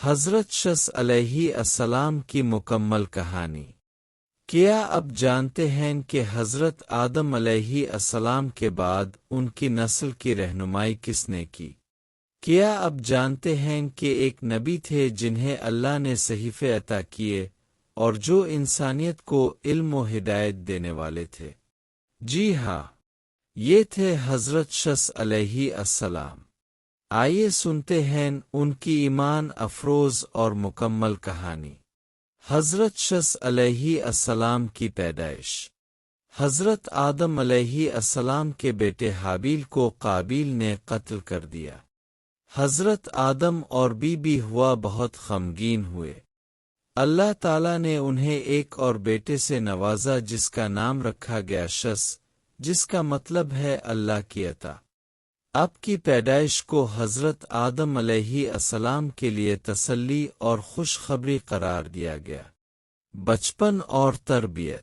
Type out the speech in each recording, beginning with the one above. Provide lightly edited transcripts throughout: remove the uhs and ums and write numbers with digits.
حضرت شخص علیہ السلام کی مکمل کہانی۔ کیا اب جانتے ہیں کہ حضرت آدم علیہ السلام کے بعد ان کی نسل کی رہنمائی کس نے کی؟ کیا اب جانتے ہیں کہ ایک نبی تھے جنہیں اللہ نے صحیفے عطا کیے اور جو انسانیت کو علم و ہدایت دینے والے تھے؟ جی ہاں، یہ تھے حضرت شخص علیہ السلام۔ آئیے سنتے ہیں ان کی ایمان افروز اور مکمل کہانی۔ حضرت شخص علیہ السلام کی پیدائش۔ حضرت آدم علیہ السلام کے بیٹے حابیل کو قابیل نے قتل کر دیا۔ حضرت آدم اور بی بی ہوا بہت غمگین ہوئے۔ اللہ تعالیٰ نے انہیں ایک اور بیٹے سے نوازا جس کا نام رکھا گیا شخص، جس کا مطلب ہے اللہ کی عطا۔ آپ کی پیدائش کو حضرت آدم علیہ السلام کے لیے تسلی اور خوشخبری قرار دیا گیا۔ بچپن اور تربیت۔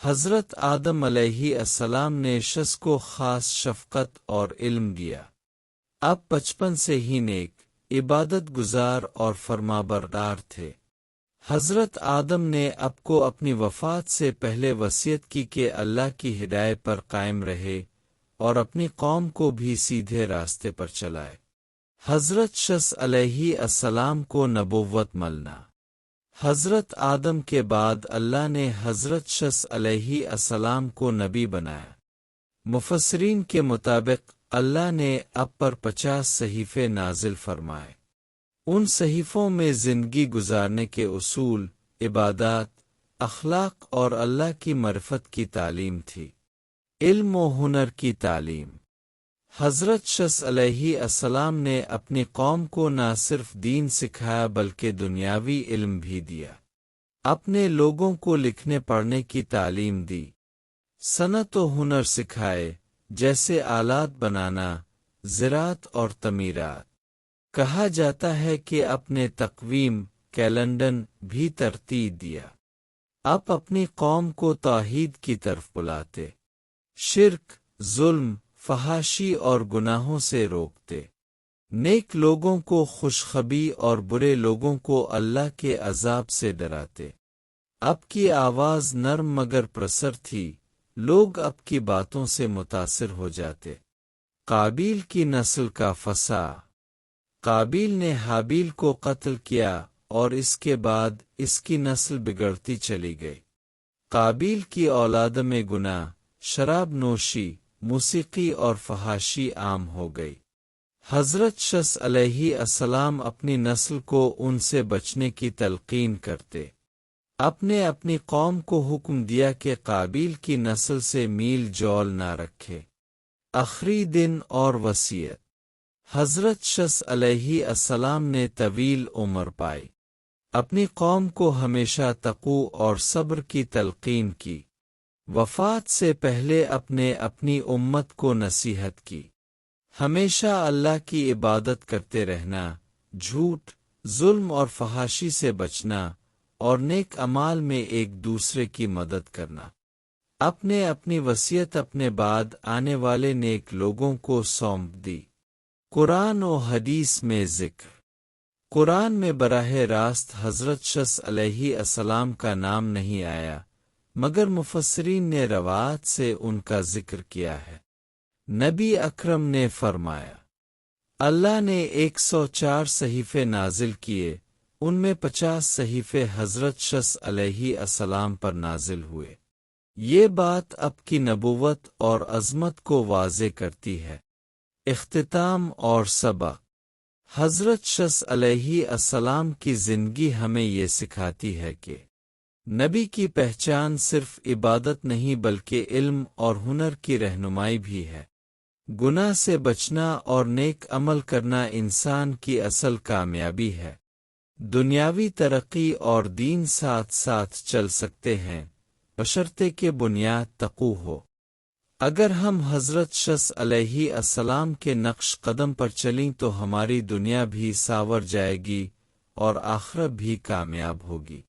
حضرت آدم علیہ السلام نے شخص کو خاص شفقت اور علم دیا۔ آپ بچپن سے ہی نیک، عبادت گزار اور فرمانبردار تھے۔ حضرت آدم نے آپ کو اپنی وفات سے پہلے وصیت کی کہ اللہ کی ہدایت پر قائم رہے اور اپنی قوم کو بھی سیدھے راستے پر چلائے۔ حضرت شخص علیہ السلام کو نبوت ملنا۔ حضرت آدم کے بعد اللہ نے حضرت شخص علیہ السلام کو نبی بنایا۔ مفسرین کے مطابق اللہ نے اب پر 50 صحیفے نازل فرمائے۔ ان صحیفوں میں زندگی گزارنے کے اصول، عبادات، اخلاق اور اللہ کی معرفت کی تعلیم تھی۔ علم و ہنر کی تعلیم۔ حضرت شخص علیہ السلام نے اپنی قوم کو نہ صرف دین سکھایا بلکہ دنیاوی علم بھی دیا۔ اپنے لوگوں کو لکھنے پڑھنے کی تعلیم دی، صنعت و ہنر سکھائے جیسے آلات بنانا، زراعت اور تعمیرات۔ کہا جاتا ہے کہ اپنے تقویم، کیلنڈر بھی ترتیب دیا۔ آپ اپنی قوم کو توحید کی طرف بلاتے، شرک، ظلم، فحاشی اور گناہوں سے روکتے، نیک لوگوں کو خوشخبری اور برے لوگوں کو اللہ کے عذاب سے ڈراتے۔ آپ کی آواز نرم مگر پرسر تھی، لوگ آپ کی باتوں سے متاثر ہو جاتے۔ قابیل کی نسل کا فساد۔ قابیل نے حابیل کو قتل کیا اور اس کے بعد اس کی نسل بگڑتی چلی گئی۔ قابیل کی اولاد میں گناہ، شراب نوشی، موسیقی اور فحاشی عام ہو گئی۔ حضرت شخص علیہ السلام اپنی نسل کو ان سے بچنے کی تلقین کرتے۔ آپ نے اپنی قوم کو حکم دیا کہ قابیل کی نسل سے میل جول نہ رکھے۔ آخری دن اور وصیت۔ حضرت شخص علیہ السلام نے طویل عمر پائی۔ اپنی قوم کو ہمیشہ تقوی اور صبر کی تلقین کی۔ وفات سے پہلے اپنی امت کو نصیحت کی، ہمیشہ اللہ کی عبادت کرتے رہنا، جھوٹ، ظلم اور فحاشی سے بچنا اور نیک اعمال میں ایک دوسرے کی مدد کرنا۔ اپنی وصیت اپنے بعد آنے والے نیک لوگوں کو سونپ دی۔ قرآن و حدیث میں ذکر۔ قرآن میں براہ راست حضرت شخص علیہ السلام کا نام نہیں آیا، مگر مفسرین نے روایات سے ان کا ذکر کیا ہے۔ نبی اکرم نے فرمایا، اللہ نے 104 صحیفے نازل کیے، ان میں 50 صحیفے حضرت شخص علیہ السلام پر نازل ہوئے۔ یہ بات اب کی نبوت اور عظمت کو واضح کرتی ہے۔ اختتام اور سبق۔ حضرت شخص علیہ السلام کی زندگی ہمیں یہ سکھاتی ہے کہ نبی کی پہچان صرف عبادت نہیں بلکہ علم اور ہنر کی رہنمائی بھی ہے۔ گناہ سے بچنا اور نیک عمل کرنا انسان کی اصل کامیابی ہے۔ دنیاوی ترقی اور دین ساتھ ساتھ چل سکتے ہیں، بشرطے کہ بنیاد تقوی ہو۔ اگر ہم حضرت شخص علیہ السلام کے نقش قدم پر چلیں تو ہماری دنیا بھی ساور جائے گی اور آخرت بھی کامیاب ہوگی۔